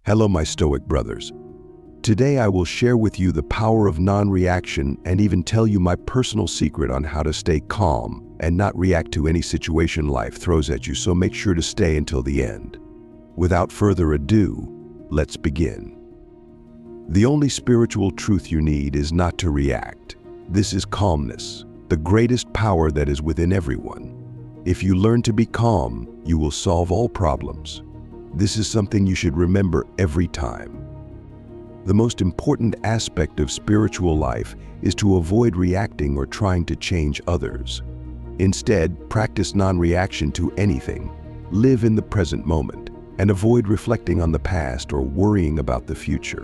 Hello, my Stoic brothers. Today I will share with you the power of non-reaction and even tell you my personal secret on how to stay calm and not react to any situation life throws at you, so make sure to stay until the end. Without further ado, let's begin. The only spiritual truth you need is not to react. This is calmness, the greatest power that is within everyone. If you learn to be calm, you will solve all problems. This is something you should remember every time. The most important aspect of spiritual life is to avoid reacting or trying to change others. Instead, practice non-reaction to anything. Live in the present moment and avoid reflecting on the past or worrying about the future.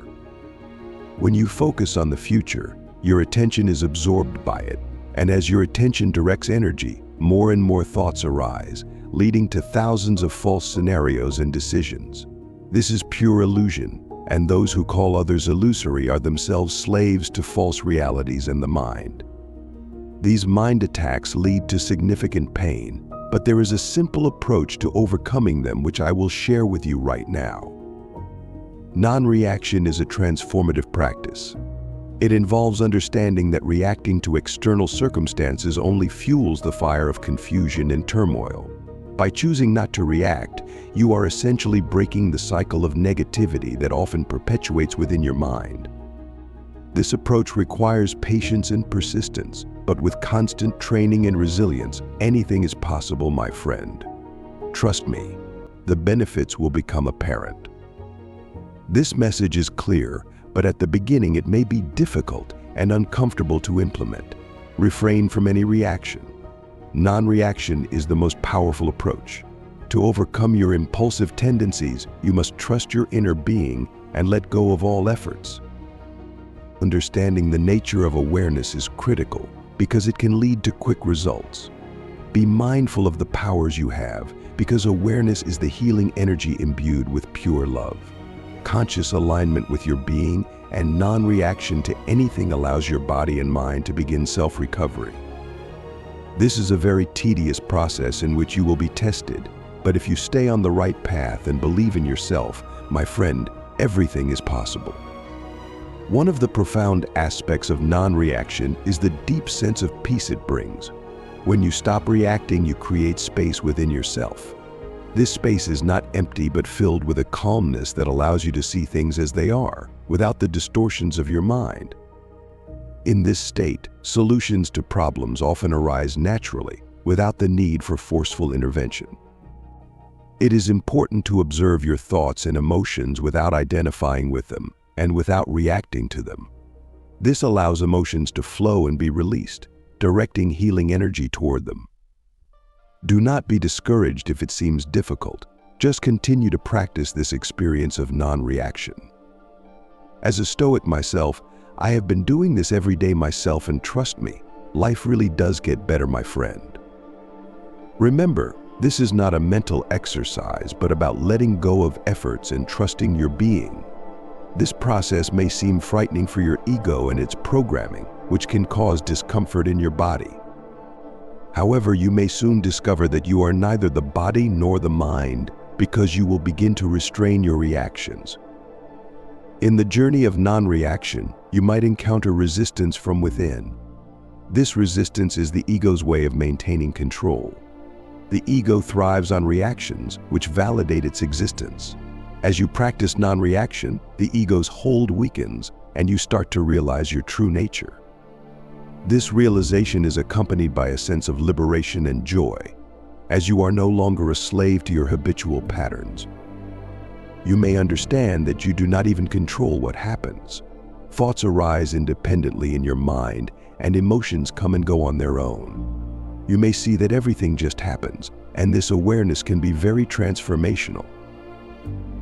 When you focus on the future, your attention is absorbed by it, and as your attention directs energy, more and more thoughts arise, leading to thousands of false scenarios and decisions. This is pure illusion, and those who call others illusory are themselves slaves to false realities and the mind. These mind attacks lead to significant pain, but there is a simple approach to overcoming them which I will share with you right now. Non-reaction is a transformative practice. It involves understanding that reacting to external circumstances only fuels the fire of confusion and turmoil. By choosing not to react, you are essentially breaking the cycle of negativity that often perpetuates within your mind. This approach requires patience and persistence, but with constant training and resilience, anything is possible, my friend. Trust me, the benefits will become apparent. This message is clear, but at the beginning it may be difficult and uncomfortable to implement. Refrain from any reaction. Non-reaction is the most powerful approach. To overcome your impulsive tendencies, you must trust your inner being and let go of all efforts. Understanding the nature of awareness is critical because it can lead to quick results. Be mindful of the powers you have because awareness is the healing energy imbued with pure love. Conscious alignment with your being and non-reaction to anything allows your body and mind to begin self-recovery. This is a very tedious process in which you will be tested, but if you stay on the right path and believe in yourself, my friend, everything is possible. One of the profound aspects of non-reaction is the deep sense of peace it brings. When you stop reacting, you create space within yourself. This space is not empty but filled with a calmness that allows you to see things as they are, without the distortions of your mind. In this state, solutions to problems often arise naturally, without the need for forceful intervention. It is important to observe your thoughts and emotions without identifying with them and without reacting to them. This allows emotions to flow and be released, directing healing energy toward them. Do not be discouraged if it seems difficult. Just continue to practice this experience of non-reaction. As a Stoic myself, I have been doing this every day myself, and trust me, life really does get better, my friend. Remember, this is not a mental exercise, but about letting go of efforts and trusting your being. This process may seem frightening for your ego and its programming, which can cause discomfort in your body. However, you may soon discover that you are neither the body nor the mind because you will begin to restrain your reactions. In the journey of non-reaction, you might encounter resistance from within. This resistance is the ego's way of maintaining control. The ego thrives on reactions, which validate its existence. As you practice non-reaction, the ego's hold weakens, and you start to realize your true nature. This realization is accompanied by a sense of liberation and joy, as you are no longer a slave to your habitual patterns. You may understand that you do not even control what happens. Thoughts arise independently in your mind, and emotions come and go on their own. You may see that everything just happens, and this awareness can be very transformational.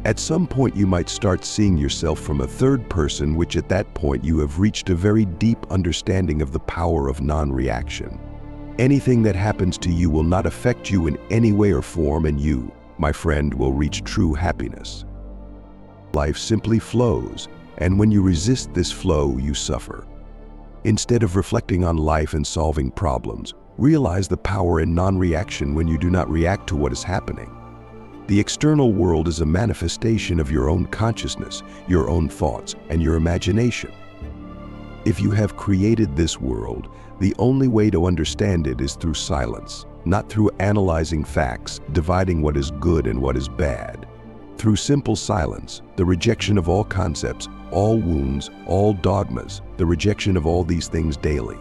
At some point, you might start seeing yourself from a third person, which at that point you have reached a very deep understanding of the power of non-reaction. Anything that happens to you will not affect you in any way or form, and you, my friend, will reach true happiness. Life simply flows, and when you resist this flow, you suffer. Instead of reflecting on life and solving problems, realize the power in non-reaction when you do not react to what is happening. The external world is a manifestation of your own consciousness, your own thoughts, and your imagination. If you have created this world, the only way to understand it is through silence, not through analyzing facts, dividing what is good and what is bad. Through simple silence, the rejection of all concepts, all wounds, all dogmas, the rejection of all these things daily.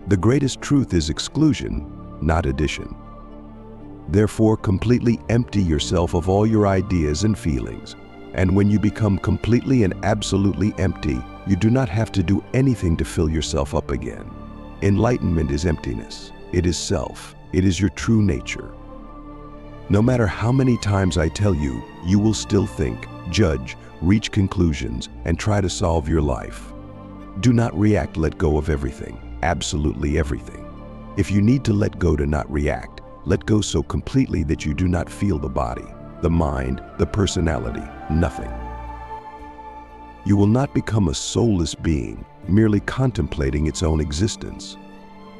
The greatest truth is exclusion, not addition. Therefore, completely empty yourself of all your ideas and feelings. And when you become completely and absolutely empty, you do not have to do anything to fill yourself up again. Enlightenment is emptiness. It is self. It is your true nature. No matter how many times I tell you, you will still think, judge, reach conclusions, and try to solve your life. Do not react, let go of everything, absolutely everything. If you need to let go to not react, let go so completely that you do not feel the body, the mind, the personality, nothing. You will not become a soulless being, merely contemplating its own existence.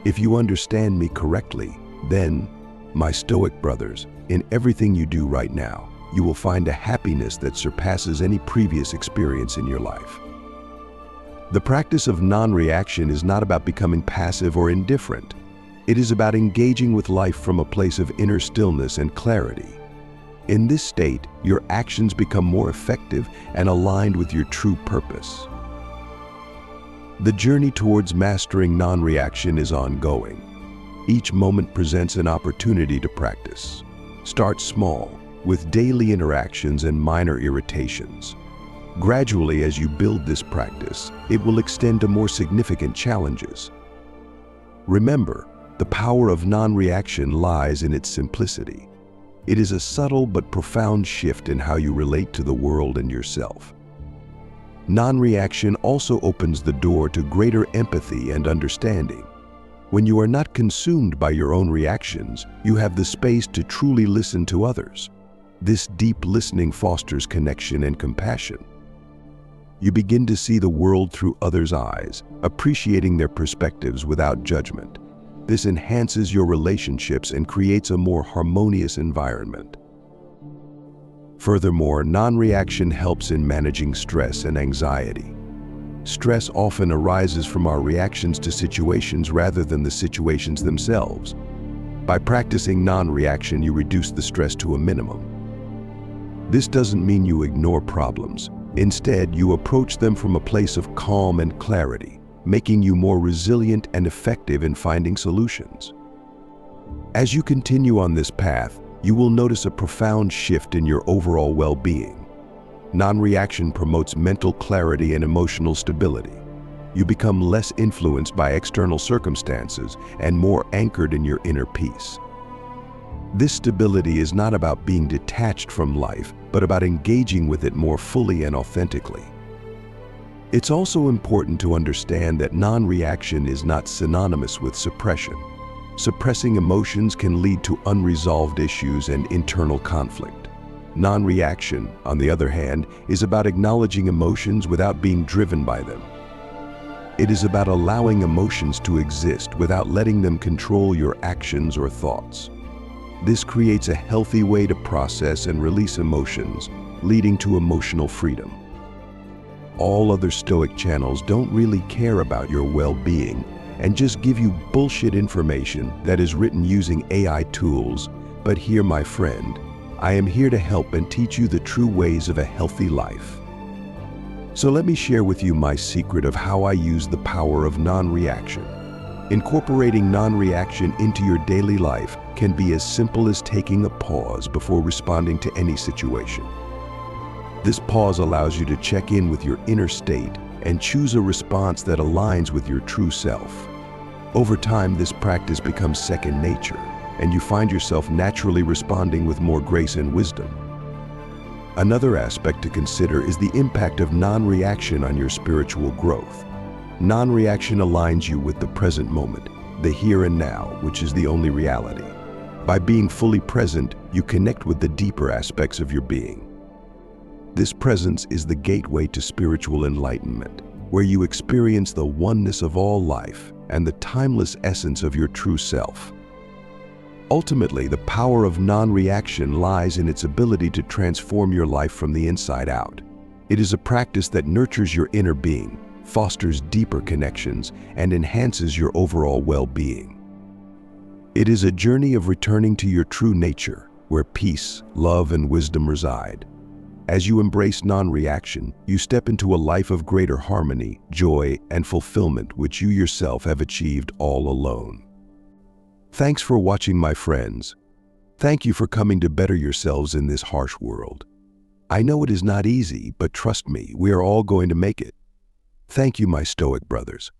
If you understand me correctly, then, my Stoic brothers, in everything you do right now, you will find a happiness that surpasses any previous experience in your life. The practice of non-reaction is not about becoming passive or indifferent. It is about engaging with life from a place of inner stillness and clarity. In this state, your actions become more effective and aligned with your true purpose. The journey towards mastering non-reaction is ongoing. Each moment presents an opportunity to practice. Start small, with daily interactions and minor irritations. Gradually, as you build this practice, it will extend to more significant challenges. Remember, the power of non-reaction lies in its simplicity. It is a subtle but profound shift in how you relate to the world and yourself. Non-reaction also opens the door to greater empathy and understanding. When you are not consumed by your own reactions, you have the space to truly listen to others. This deep listening fosters connection and compassion. You begin to see the world through others' eyes, appreciating their perspectives without judgment. This enhances your relationships and creates a more harmonious environment. Furthermore, non-reaction helps in managing stress and anxiety. Stress often arises from our reactions to situations rather than the situations themselves. By practicing non-reaction, you reduce the stress to a minimum. This doesn't mean you ignore problems. Instead, you approach them from a place of calm and clarity, making you more resilient and effective in finding solutions. As you continue on this path, you will notice a profound shift in your overall well-being. Non-reaction promotes mental clarity and emotional stability. You become less influenced by external circumstances and more anchored in your inner peace. This stability is not about being detached from life, but about engaging with it more fully and authentically. It's also important to understand that non-reaction is not synonymous with suppression. Suppressing emotions can lead to unresolved issues and internal conflict. Non-reaction, on the other hand, is about acknowledging emotions without being driven by them. It is about allowing emotions to exist without letting them control your actions or thoughts. This creates a healthy way to process and release emotions, leading to emotional freedom. All other Stoic channels don't really care about your well-being and just give you bullshit information that is written using AI tools. But here, my friend, I am here to help and teach you the true ways of a healthy life. So let me share with you my secret of how I use the power of non-reaction. Incorporating non-reaction into your daily life can be as simple as taking a pause before responding to any situation. This pause allows you to check in with your inner state and choose a response that aligns with your true self. Over time, this practice becomes second nature, and you find yourself naturally responding with more grace and wisdom. Another aspect to consider is the impact of non-reaction on your spiritual growth. Non-reaction aligns you with the present moment, the here and now, which is the only reality. By being fully present, you connect with the deeper aspects of your being. This presence is the gateway to spiritual enlightenment, where you experience the oneness of all life and the timeless essence of your true self. Ultimately, the power of non-reaction lies in its ability to transform your life from the inside out. It is a practice that nurtures your inner being, fosters deeper connections, and enhances your overall well-being. It is a journey of returning to your true nature, where peace, love, and wisdom reside. As you embrace non-reaction, you step into a life of greater harmony, joy, and fulfillment which you yourself have achieved all alone. Thanks for watching, my friends. Thank you for coming to better yourselves in this harsh world. I know it is not easy, but trust me, we are all going to make it. Thank you, my Stoic brothers.